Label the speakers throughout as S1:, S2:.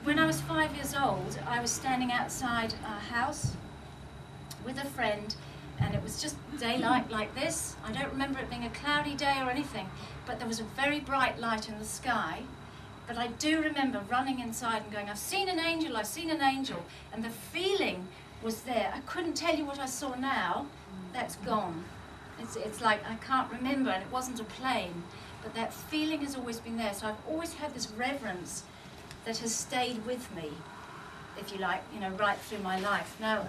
S1: when I was 5 years old, I was standing outside our house with a friend, and it was just daylight like this. I don't remember it being a cloudy day or anything, but there was a very bright light in the sky. But I do remember running inside and going, I've seen an angel, I've seen an angel. And the feeling was there. I couldn't tell you what I saw now. That's gone. It's like I can't remember, and it wasn't a plane. But that feeling has always been there. So I've always had this reverence that has stayed with me, if you like, you know, right through my life. Now,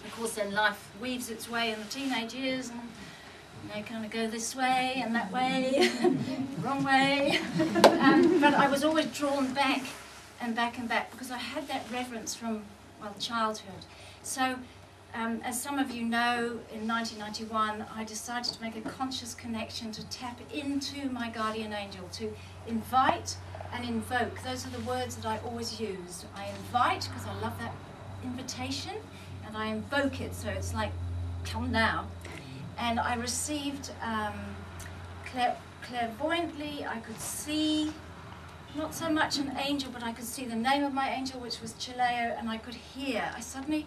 S1: of course, then life weaves its way in the teenage years, and they kind of go this way and that way, wrong way. But I was always drawn back and back and back because I had that reverence from, well, childhood. So, as some of you know, in 1991, I decided to make a conscious connection to tap into my guardian angel, to invite and invoke. Those are the words that I always use. I invite, because I love that invitation, and I invoke it, so it's like, come now. And I received, clairvoyantly, I could see, not so much an angel, but I could see the name of my angel, which was Chileo, and I could hear. I suddenly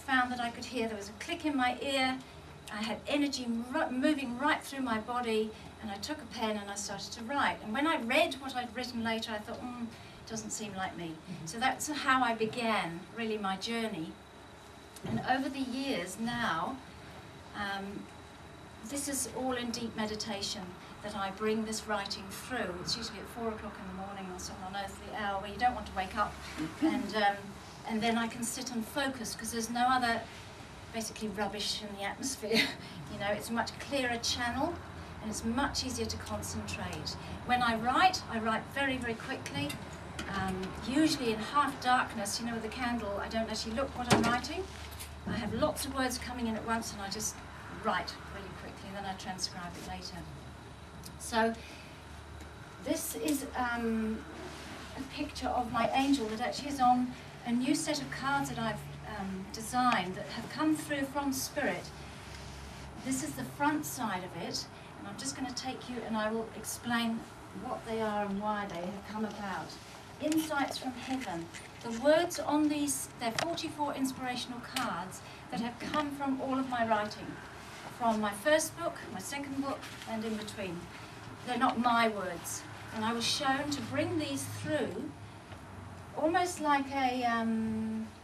S1: found that I could hear. There was a click in my ear. I had energy moving right through my body, and I took a pen and I started to write. And when I read what I'd written later, I thought, it doesn't seem like me. So that's how I began, really, my journey. And over the years now, this is all in deep meditation that I bring this writing through. It's usually at 4 o'clock in the morning or some unearthly hour where you don't want to wake up. And then I can sit and focus, because there's no other basically rubbish in the atmosphere. You know, it's a much clearer channel, and it's much easier to concentrate. When I write very, very quickly, usually in half darkness, you know, with the candle. I don't actually look what I'm writing. I have lots of words coming in at once, and I just write really quickly, then I transcribe it later. So this is a picture of my angel that actually is on a new set of cards that I've designed that have come through from Spirit. This is the front side of it, and I'm just going to take you and I will explain what they are and why they have come about. Insights from Heaven. The words on these, they're 44 inspirational cards that have come from all of my writing. From my first book, my second book, and in between. They're not my words. And I was shown to bring these through almost like a,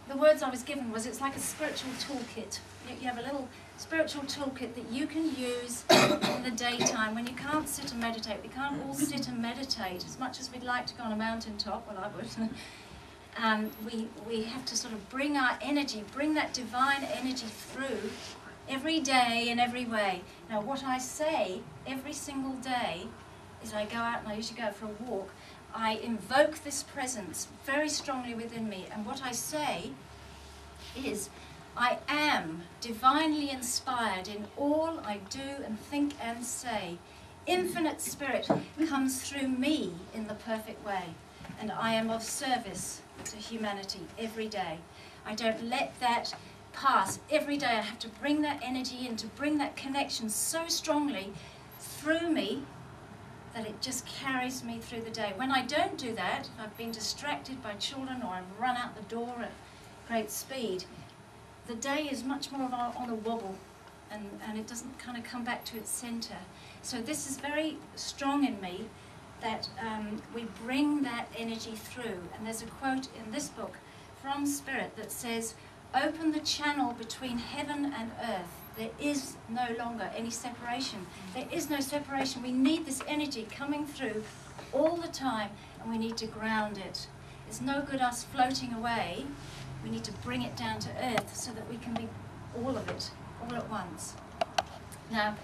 S1: the words I was given was, it's like a spiritual toolkit. You have a little spiritual toolkit that you can use in the daytime when you can't sit and meditate. We can't all sit and meditate as much as we'd like to go on a mountaintop. Well, I would. We have to sort of bring our energy, bring that divine energy through every day in every way. Now, what I say every single day is I go out and I usually go for a walk. I invoke this presence very strongly within me, and what I say is, I am divinely inspired in all I do and think and say. Infinite Spirit comes through me in the perfect way, and I am of service to humanity every day. I don't let that pass. Every day I have to bring that energy in, to bring that connection so strongly through me that it just carries me through the day. When I don't do that, if I've been distracted by children or I've run out the door at great speed, the day is much more on a wobble, and it doesn't kind of come back to its center. So this is very strong in me, that we bring that energy through. And there's a quote in this book from Spirit that says, open the channel between heaven and earth. There is no longer any separation. There is no separation. We need this energy coming through all the time, and we need to ground it. It's no good us floating away. We need to bring it down to earth so that we can be all of it, all at once. Now,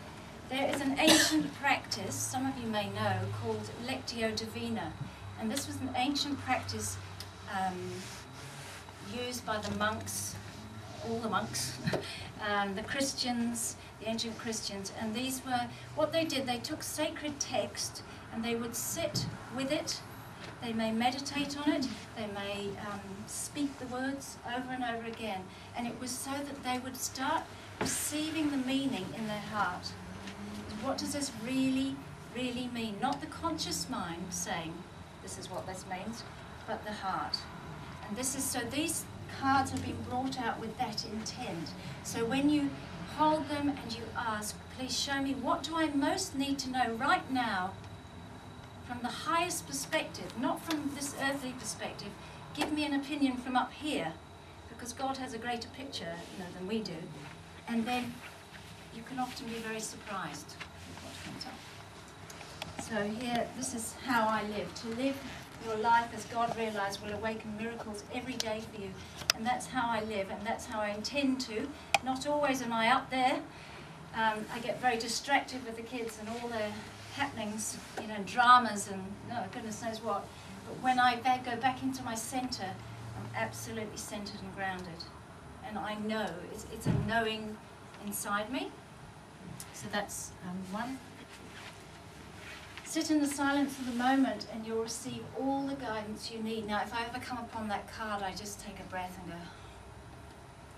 S1: there is an ancient practice, some of you may know, called Lectio Divina. And this was an ancient practice used by the monks, all the monks, the Christians, the ancient Christians. And these were, what they did, they took sacred text and they would sit with it. They may meditate on it, they may speak the words over and over again. And it was so that they would start receiving the meaning in their heart. What does this really, really mean? Not the conscious mind saying, this is what this means, but the heart. And this is, so these cards have been brought out with that intent. So when you hold them and you ask, please show me, what do I most need to know right now from the highest perspective, not from this earthly perspective. Give me an opinion from up here, because God has a greater picture, than we do. And then you can often be very surprised with what comes up. So here, this is how I live. To live your life as God realized will awaken miracles every day for you. And that's how I live, and that's how I intend to. Not always am I up there. I get very distracted with the kids and all their happenings, dramas and goodness knows what. But when I go back into my center, I'm absolutely centered and grounded. And I know, it's a knowing inside me. So that's one. Sit in the silence of the moment and you'll receive all the guidance you need. Now, if I ever come upon that card, I just take a breath and go,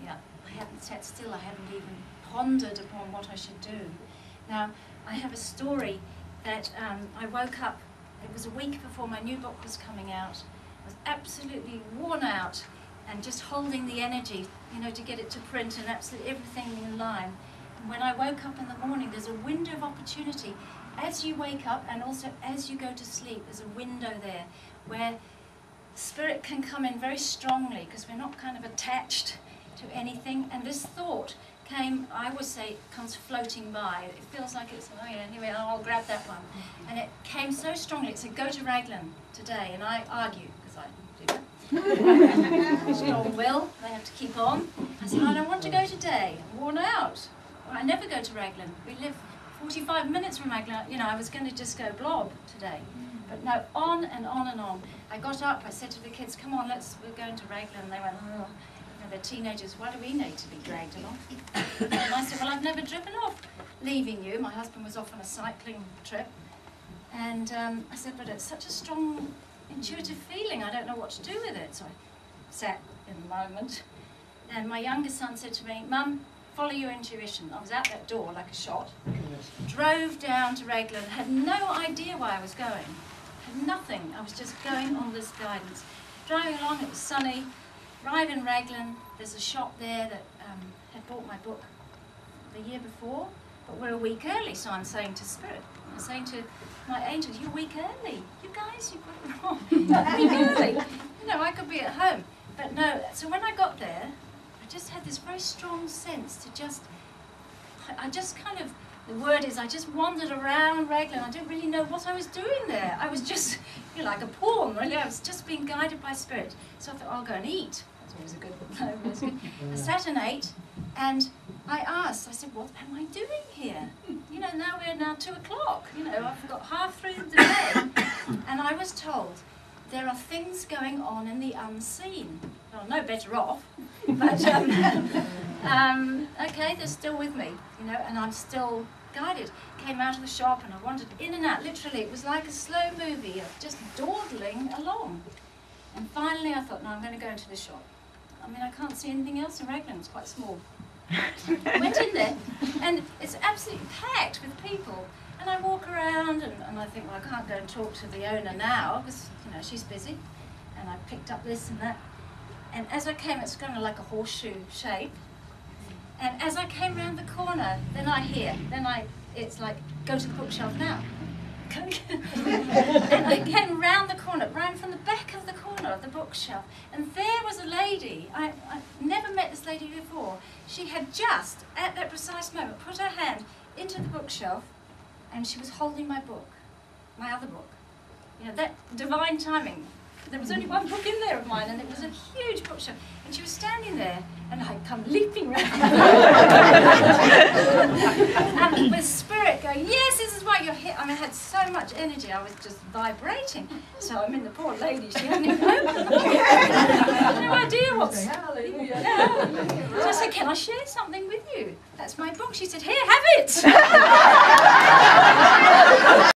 S1: yeah, I haven't sat still, I haven't even pondered upon what I should do. Now, I have a story that I woke up, it was a week before my new book was coming out. I was absolutely worn out and just holding the energy, to get it to print and absolutely everything in line. And when I woke up in the morning, there's a window of opportunity. As you wake up and also as you go to sleep, there's a window there where Spirit can come in very strongly because we're not kind of attached to anything. And this thought came, I would say, comes floating by. It feels like it's, oh yeah, anyway, I'll grab that one. And it came so strongly. It said, go to Raglan today. And I argue, because I do that. Strong will, they have to keep on. I said, I don't want to go today. I'm worn out. Well, I never go to Raglan. We live 45 minutes from Raglan. I was going to just go blob today. But no, on and on and on. I got up, I said to the kids, come on, we're going to Raglan. They went, oh. They're teenagers, why do we need to be dragged along? And I said, well, I've never driven off leaving you. My husband was off on a cycling trip. And I said, but it's such a strong intuitive feeling, I don't know what to do with it. So I sat in the moment. And my youngest son said to me, Mum, follow your intuition. I was out that door like a shot. Drove down to Raglan, had no idea why I was going. Had nothing, I was just going on this guidance. Driving along, it was sunny. Arrive in Raglan, there's a shop there that had bought my book the year before, but we're a week early, so I'm saying to Spirit, I'm saying to my angels, you're a week early. You guys, you've got it wrong. A week early. I could be at home. But no, so when I got there, I just had this very strong sense to I just kind of, the word is, I just wandered around Raglan. I didn't really know what I was doing there. I was just, like a pawn, really. I was just being guided by Spirit. So I thought, I'll go and eat. That's always a good one. I sat and ate, and I asked, I said, what am I doing here? Now we're 2 o'clock. I've got half through the day. And I was told, there are things going on in the unseen. Well, no better off, but okay, they're still with me, and I'm still guided. Came out of the shop and I wandered in and out. Literally, it was like a slow movie of just dawdling along. And finally, I thought, no, I'm going to go into the shop. I can't see anything else in Raglan. It's quite small. I went in there, and it's absolutely packed with people. And I walk around, and I think, well, I can't go and talk to the owner now, because, she's busy. And I picked up this and that. And as I came, it's kind of like a horseshoe shape. And as I came round the corner, it's like, go to the bookshelf now. And I came round the corner, round from the back of the corner of the bookshelf, and there was a lady. I never met this lady before. She had just, at that precise moment, put her hand into the bookshelf, and she was holding my book, my other book. That divine timing. There was only one book in there of mine, and it was a huge bookshelf. And she was standing there, and I'd come leaping round. And with Spirit going, yes, this is why you're here. I had so much energy, I was just vibrating. So the poor lady, she hadn't even opened the book. I had no idea what's... Yeah. So I said, can I share something with you? That's my book. She said, here, have it.